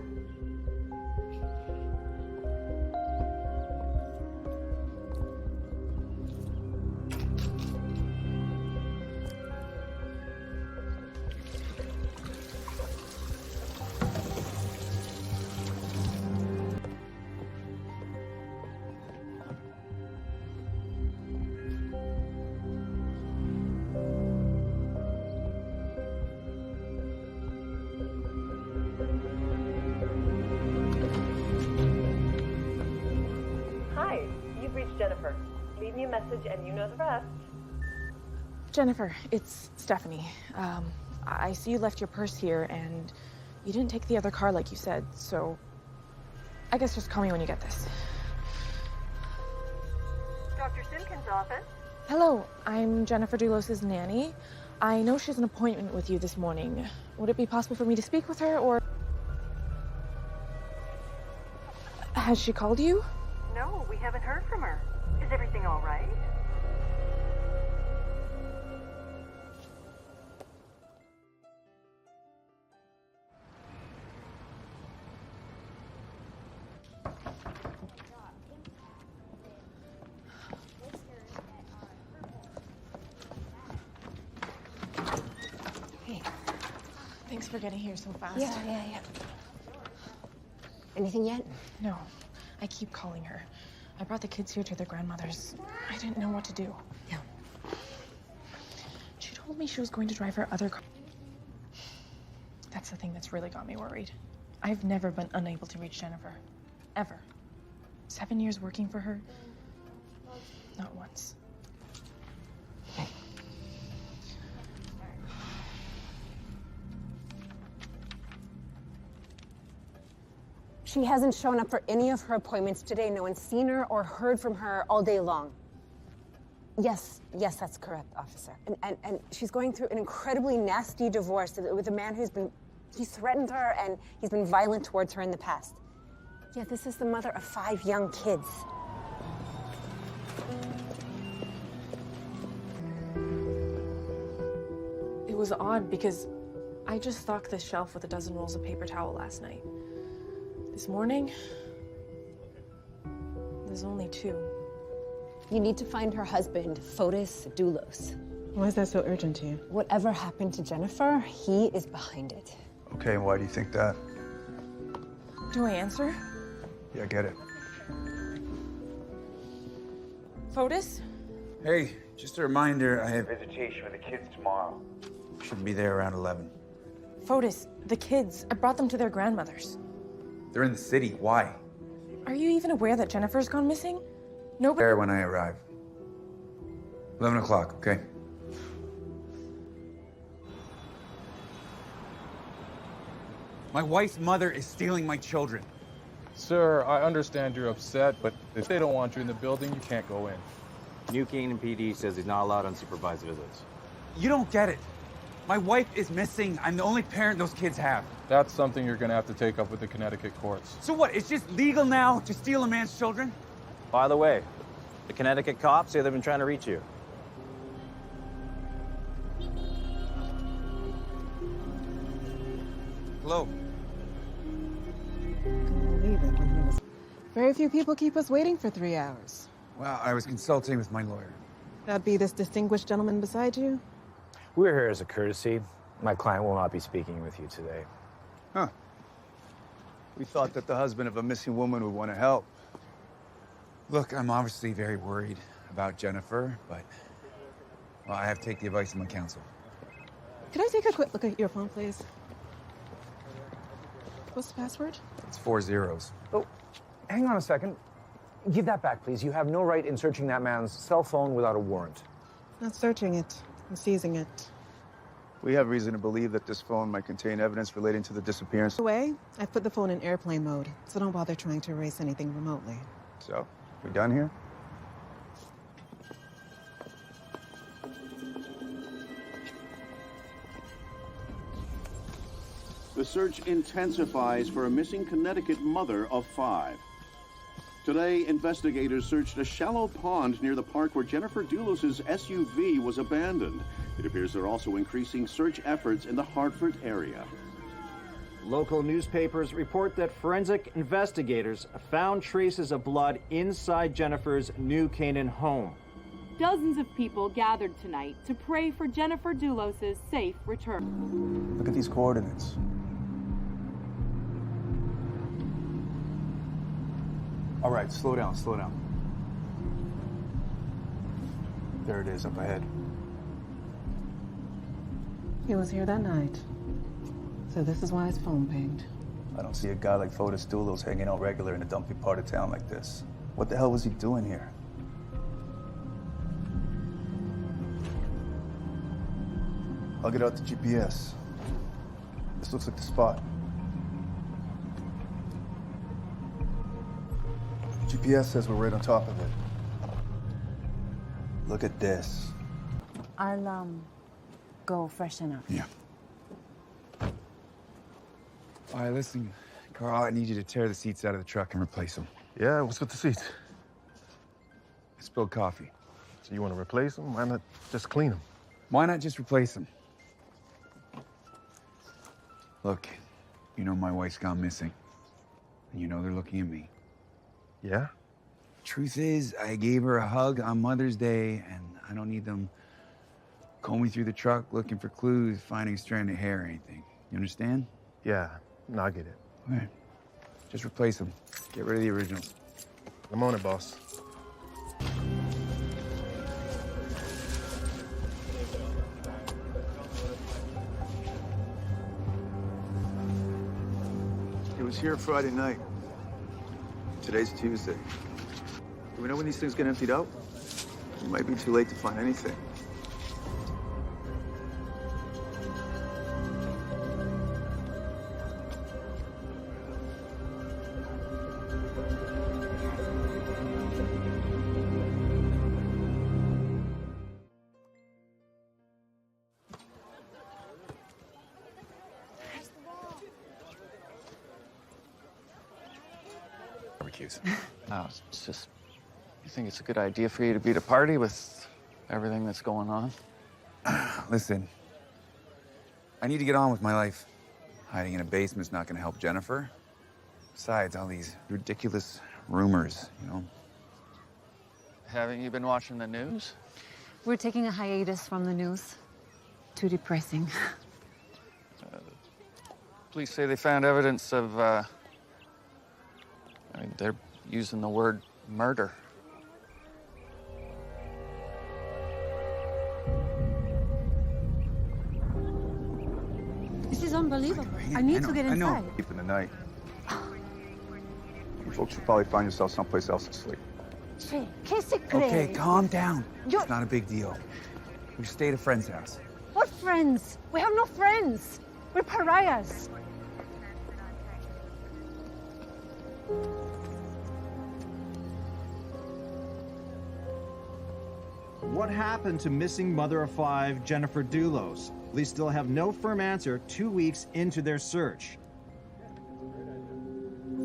Jennifer. Leave me a message and you know the rest. Jennifer, it's Stephanie. I see you left your purse here and you didn't take the other car like you said, so I guess just call me when you get this. Dr. Simpkins' office. Hello, I'm Jennifer Dulos' nanny. I know she has an appointment with you this morning. Would it be possible for me to speak with her, or... Has she called you? No, we haven't heard from her. Is everything all right? Hey, thanks for getting here so fast. Yeah. Anything yet? No, I keep calling her. I brought the kids here to their grandmother's. I didn't know what to do. Yeah. She told me she was going to drive her other car. That's the thing that's really got me worried. I've never been unable to reach Jennifer. Ever. 7 years working for her. Not once. She hasn't shown up for any of her appointments today. No one's seen her or heard from her all day long. Yes, that's correct, officer. And she's going through an incredibly nasty divorce with a man he's threatened her and he's been violent towards her in the past. Yeah, this is the mother of 5 young kids. It was odd because I just stocked this shelf with a dozen rolls of paper towel last night. This morning, there's only 2. You need to find her husband, Fotis Doulos. Why is that so urgent to you? Whatever happened to Jennifer, he is behind it. Okay, why do you think that? Do I answer? Yeah, I get it. Fotis? Hey, just a reminder, I have... Visitation with the kids tomorrow. Should be there around 11. Fotis, the kids. I brought them to their grandmother's. They're in the city. Why? Are you even aware that Jennifer's gone missing? Nobody. There when I arrive. 11 o'clock, okay? My wife's mother is stealing my children. Sir, I understand you're upset, but if they don't want you in the building, you can't go in. New Canaan PD says he's not allowed unsupervised visits. You don't get it. My wife is missing. I'm the only parent those kids have. That's something you're gonna have to take up with the Connecticut courts. So what, it's just legal now to steal a man's children? By the way, the Connecticut cops say they've been trying to reach you. Hello. Believe it when he was... Very few people keep us waiting for 3 hours. Well, I was consulting with my lawyer. That'd be this distinguished gentleman beside you? We're here as a courtesy. My client will not be speaking with you today. Huh. We thought that the husband of a missing woman would want to help. Look, I'm obviously very worried about Jennifer, but well, I have to take the advice of my counsel. Could I take a quick look at your phone, please? What's the password? It's 4 zeros. Oh, hang on a second. Give that back, please. You have no right in searching that man's cell phone without a warrant. Not searching it. I'm seizing it. We have reason to believe that this phone might contain evidence relating to the disappearance. By the way, I've put the phone in airplane mode, so don't bother trying to erase anything remotely. So, we done here? The search intensifies for a missing Connecticut mother of 5. Today, investigators searched a shallow pond near the park where Jennifer Doulos' SUV was abandoned. It appears they're also increasing search efforts in the Hartford area. Local newspapers report that forensic investigators found traces of blood inside Jennifer's New Canaan home. Dozens of people gathered tonight to pray for Jennifer Doulos' safe return. Look at these coordinates. All right, slow down, slow down. There it is, up ahead. He was here that night. So this is why his phone pinged. I don't see a guy like Fotis Doulos hanging out regular in a dumpy part of town like this. What the hell was he doing here? I'll get out the GPS. This looks like the spot. GPS says we're right on top of it. Look at this. I'll, go freshen up. Yeah. All right, listen, Carl, I need you to tear the seats out of the truck and replace them. Yeah, what's with the seats? I spilled coffee. So you want to replace them? Why not just clean them? Why not just replace them? Look, you know my wife's gone missing. And you know they're looking at me. Yeah? Truth is, I gave her a hug on Mother's Day, and I don't need them combing through the truck looking for clues, finding a strand of hair or anything. You understand? Yeah, no, I get it. All right. Just replace them. Get rid of the originals. I'm on it, boss. It was here Friday night. Today's Tuesday. Do we know when these things get emptied out? It might be too late to find anything. Barbecues. No, it's just, you think it's a good idea for you to be at a party with everything that's going on? Listen, I need to get on with my life. Hiding in a basement's not gonna help Jennifer. Besides, all these ridiculous rumors, you know. Haven't you been watching the news? We're taking a hiatus from the news. Too depressing. Police say they found evidence of, I mean, they're using the word murder. This is unbelievable. I need to get inside. I know. Sleep in the night. You folks should probably find yourself someplace else to sleep. Che, ¿qué se cree? Okay, calm down. You're... It's not a big deal. We stay at a friend's house. What friends? We have no friends. We're pariahs. What happened to missing mother of 5, Jennifer Dulos? Police still have no firm answer 2 weeks into their search.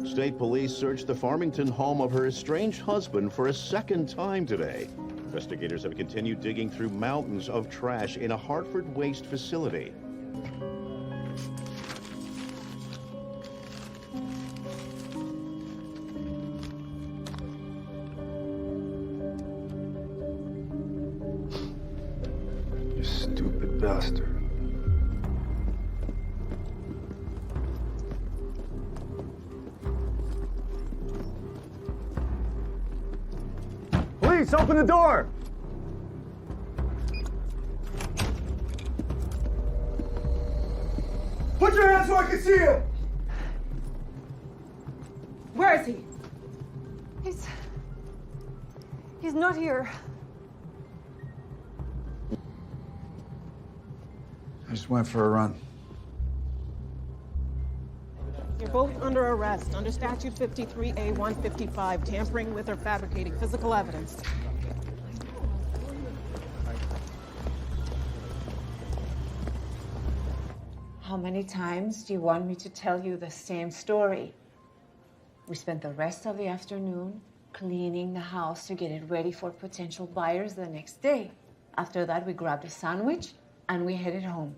State police searched the Farmington home of her estranged husband for a second time today. Investigators have continued digging through mountains of trash in a Hartford waste facility. You stupid bastard. Police, open the door! Put your hands so I can see you! Where is he? He's not here. I just went for a run. You're both under arrest under Statute 53A-155, tampering with or fabricating physical evidence. How many times do you want me to tell you the same story? We spent the rest of the afternoon cleaning the house to get it ready for potential buyers the next day. After that, we grabbed a sandwich and we headed home.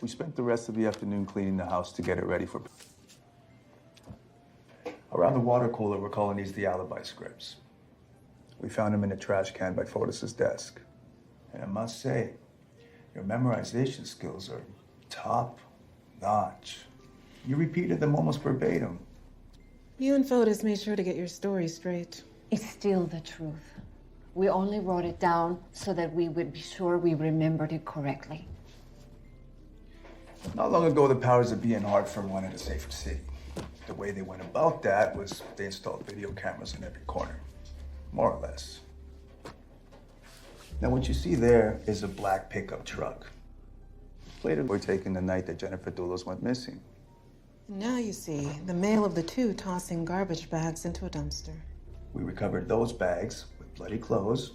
We spent the rest of the afternoon cleaning the house to get it ready for... Around the water cooler, we're calling these the alibi scripts. We found them in a trash can by Fortis's desk. And I must say, your memorization skills are top-notch. You repeated them almost verbatim. You and Fotis made sure to get your story straight. It's still the truth. We only wrote it down so that we would be sure we remembered it correctly. Not long ago, the powers that be in Hartford wanted a safer city. The way they went about that was they installed video cameras in every corner, more or less. Now, what you see there is a black pickup truck. Later, we're taking the night that Jennifer Dulos went missing. Now you see the male of the two tossing garbage bags into a dumpster. We recovered those bags with bloody clothes,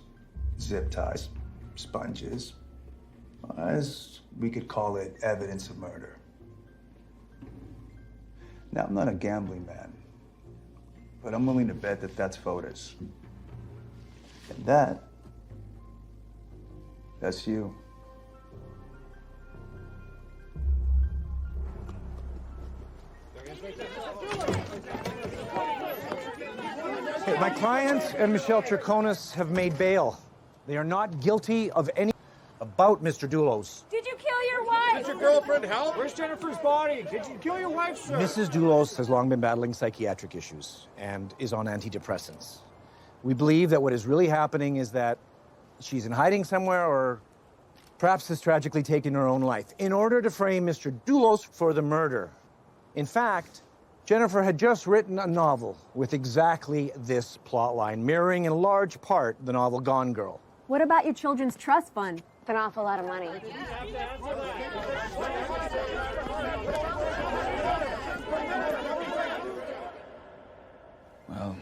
zip ties, sponges, as we could call it, evidence of murder. Now, I'm not a gambling man, but I'm willing to bet that that's Fotis. And that's you. Hey, my client and Michelle Triconis have made bail. They are not guilty of any about Mr. Dulos. Did you kill your wife? Did your girlfriend help? Where's Jennifer's body? Did you kill your wife, sir? Mrs. Dulos has long been battling psychiatric issues and is on antidepressants. We believe that what is really happening is that she's in hiding somewhere or perhaps has tragically taken her own life in order to frame Mr. Dulos for the murder. In fact, Jennifer had just written a novel with exactly this plotline, mirroring in large part the novel Gone Girl. What about your children's trust fund? It's an awful lot of money. Well,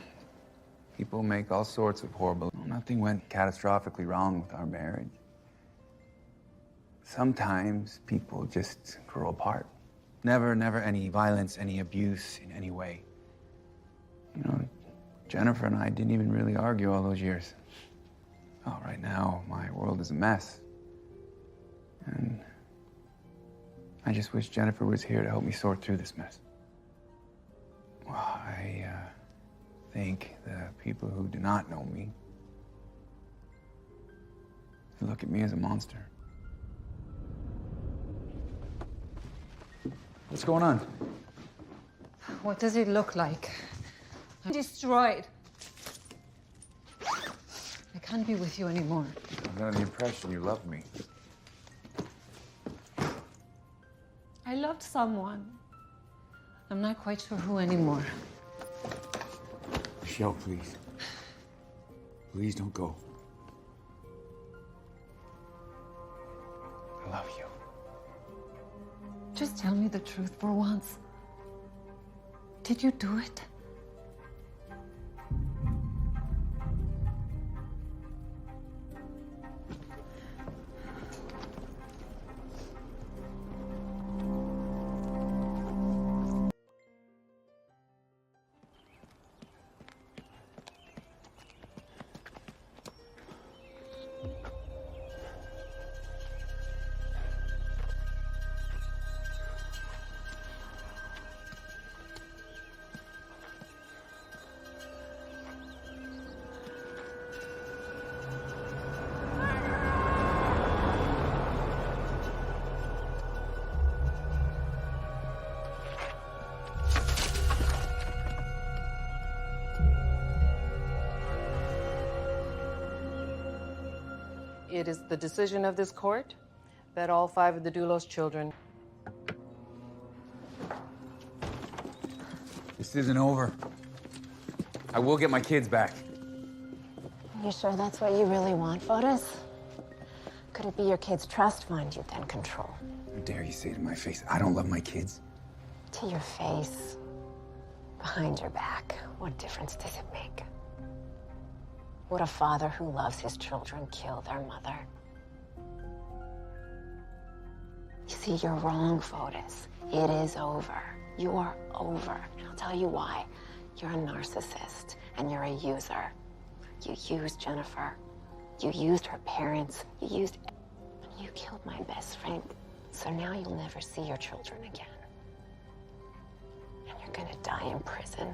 people make all sorts of horrible... Nothing went catastrophically wrong with our marriage. Sometimes people just grow apart. Never any violence, any abuse in any way. You know, Jennifer and I didn't even really argue all those years. Oh, right now, my world is a mess. And I just wish Jennifer was here to help me sort through this mess. Well, I think the people who do not know me look at me as a monster. What's going on? What does it look like? I'm destroyed. I can't be with you anymore. I'm under the impression you love me. I loved someone. I'm not quite sure who anymore. Michelle, please. Please don't go. I love you. Just tell me the truth for once. Did you do it? It is the decision of this court that all 5 of the Dulos children. This isn't over. I will get my kids back. You sure that's what you really want, Fotis? Could it be your kids' trust fund you'd then control? How dare you say to my face, I don't love my kids? To your face. Behind your back. What difference does it make? Would a father who loves his children kill their mother? You see, you're wrong, Fotis. It is over. You are over. And I'll tell you why. You're a narcissist, and you're a user. You used Jennifer. You used her parents. You used... And you killed my best friend. So now you'll never see your children again. And you're gonna die in prison.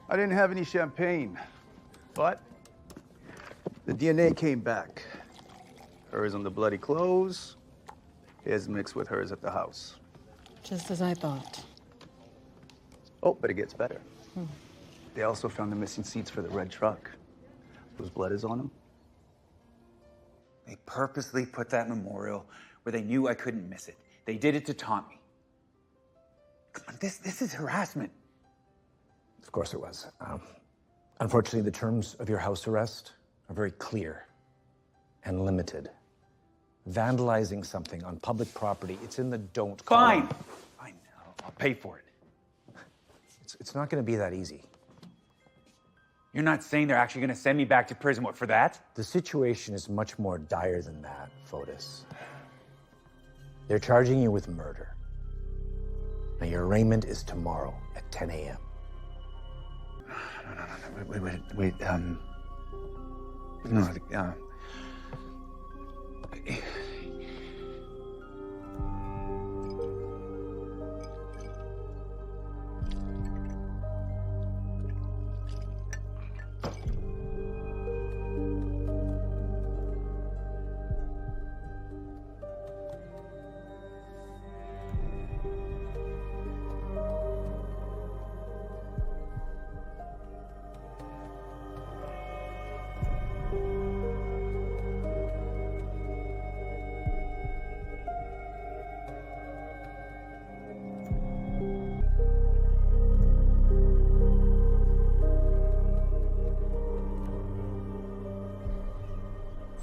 I didn't have any champagne, but the DNA came back. Hers on the bloody clothes, his mixed with hers at the house. Just as I thought. Oh, but it gets better. They also found the missing seats for the red truck. Whose blood is on them? They purposely put that memorial where they knew I couldn't miss it. They did it to taunt me. Come on, this is harassment. Of course it was. Unfortunately, the terms of your house arrest are very clear and limited. Vandalizing something on public property, it's in the don't column. Fine, I'll pay for it. It's not going to be that easy. You're not saying they're actually going to send me back to prison, what, for that? The situation is much more dire than that, Fotis. They're charging you with murder. Now, your arraignment is tomorrow at 10 a.m. Wait, no,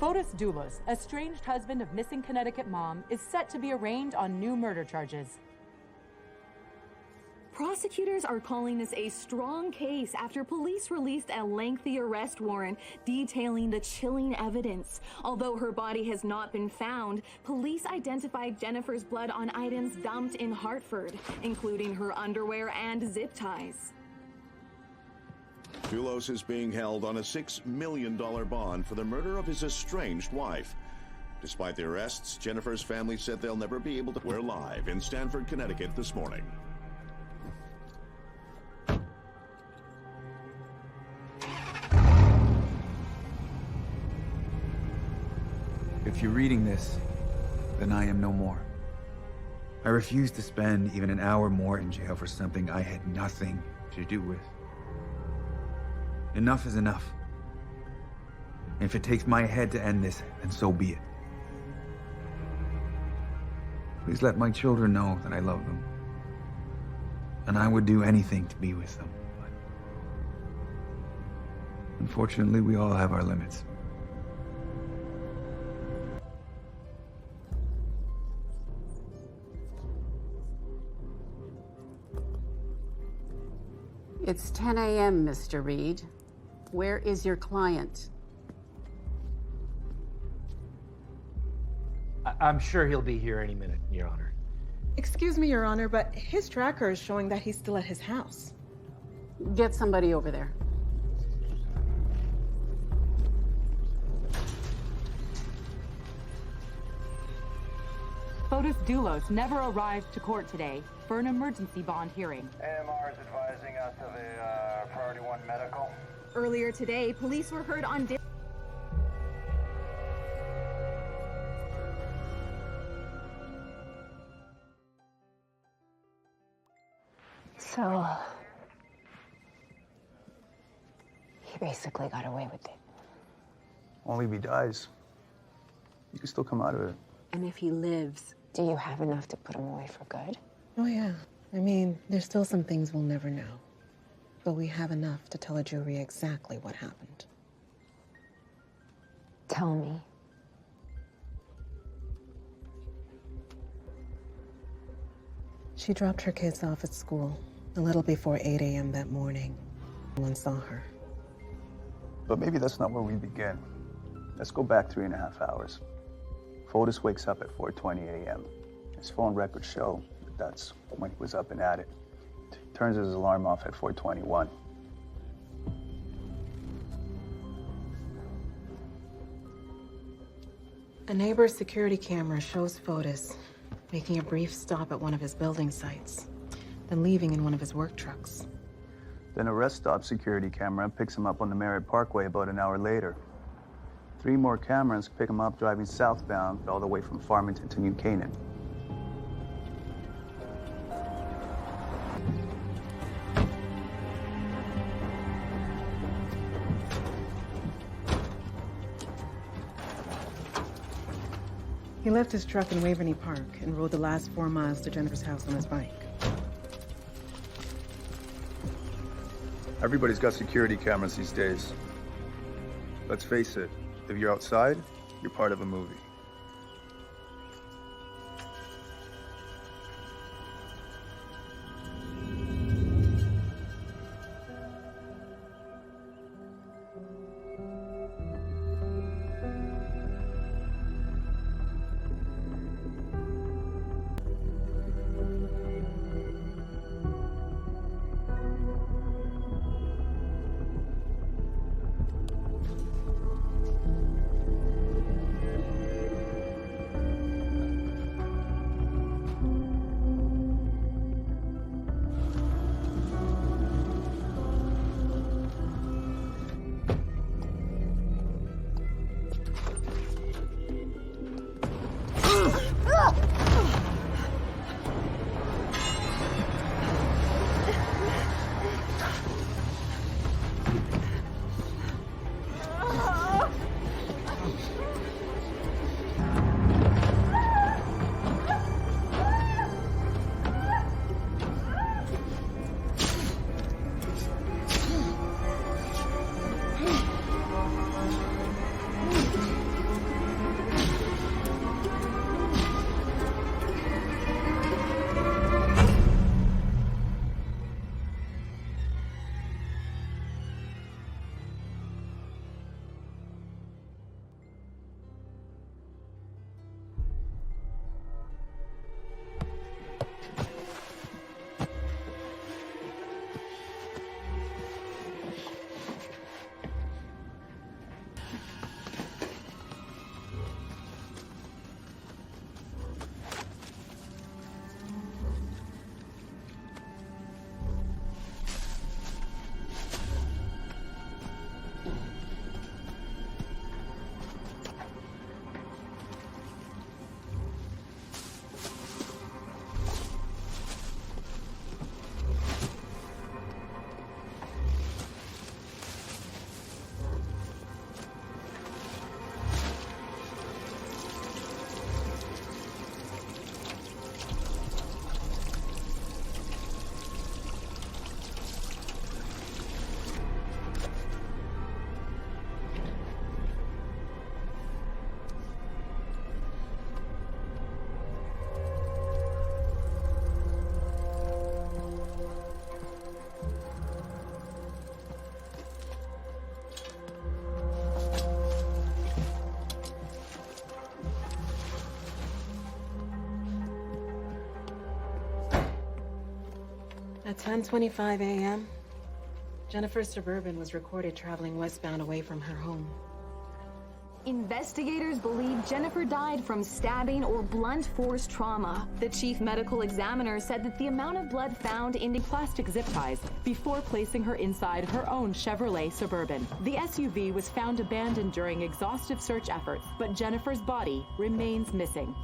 Fotis Dulos, estranged husband of missing Connecticut mom, is set to be arraigned on new murder charges. Prosecutors are calling this a strong case after police released a lengthy arrest warrant detailing the chilling evidence. Although her body has not been found, police identified Jennifer's blood on items dumped in Hartford, including her underwear and zip ties. Doulos is being held on a $6 million bond for the murder of his estranged wife. Despite the arrests, Jennifer's family said they'll never be able to. We're live in Stamford, Connecticut this morning. If you're reading this, then I am no more. I refuse to spend even an hour more in jail for something I had nothing to do with. Enough is enough. If it takes my head to end this, then so be it. Please let my children know that I love them. And I would do anything to be with them. But unfortunately, we all have our limits. It's 10 a.m., Mr. Reed. Where is your client? I'm sure he'll be here any minute, Your Honor. Excuse me, Your Honor, but his tracker is showing that he's still at his house. Get somebody over there. Fotis Doulos never arrived to court today for an emergency bond hearing. AMR is advising us of a Priority 1 medical. Earlier today, police were heard on... So, he basically got away with it. Only if he dies. You can still come out of it. And if he lives, do you have enough to put him away for good? Oh, yeah. I mean, there's still some things we'll never know. But we have enough to tell a jury exactly what happened. Tell me. She dropped her kids off at school a little before 8 a.m. that morning. No one saw her. But maybe that's not where we begin. Let's go back 3.5 hours. Fotis wakes up at 4:20 a.m. His phone records show that that's when he was up and at it. Turns his alarm off at 4:21. A neighbor's security camera shows Fotis making a brief stop at one of his building sites, then leaving in one of his work trucks. Then a rest stop security camera picks him up on the Merritt Parkway about an hour later. 3 more cameras pick him up driving southbound all the way from Farmington to New Canaan. He left his truck in Waverly Park and rode the last 4 miles to Jennifer's house on his bike. Everybody's got security cameras these days. Let's face it, if you're outside, you're part of a movie. At 10:25 a.m., Jennifer's Suburban was recorded traveling westbound away from her home. Investigators believe Jennifer died from stabbing or blunt force trauma. The chief medical examiner said that the amount of blood found in the plastic zip ties before placing her inside her own Chevrolet Suburban. The SUV was found abandoned during exhaustive search efforts, but Jennifer's body remains missing.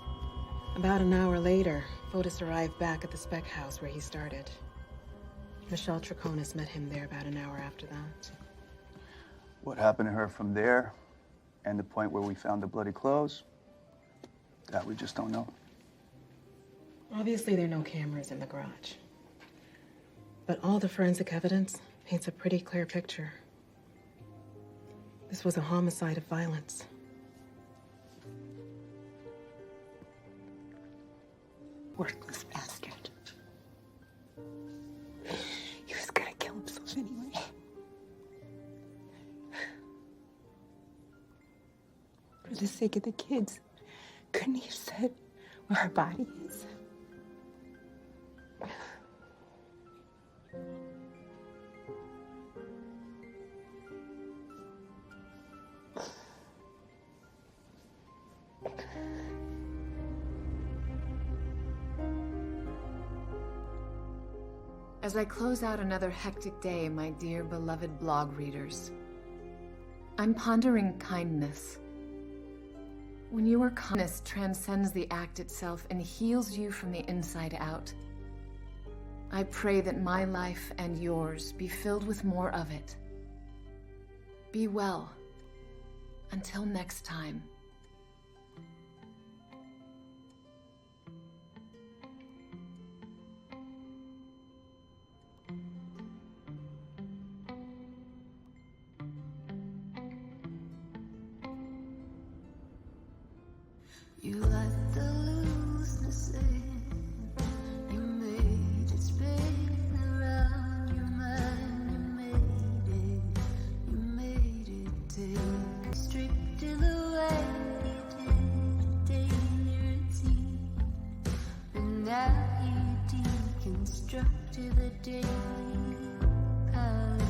About an hour later, Fotis arrived back at the spec house where he started. Michelle Troconis met him there about an hour after that. What happened to her from there and the point where we found the bloody clothes, that we just don't know. Obviously, there are no cameras in the garage. But all the forensic evidence paints a pretty clear picture. This was a homicide of violence. Worthless bastard. He was gonna kill himself anyway. For the sake of the kids, couldn't he have said where her body is? As I close out another hectic day, my dear beloved blog readers, I'm pondering kindness. When your kindness transcends the act itself and heals you from the inside out, I pray that my life and yours be filled with more of it. Be well. Until next time. You let the looseness in. You made it spin around your mind. You made it take. Stripped in the way you did a daily routine. And now you deconstructed the daily palette.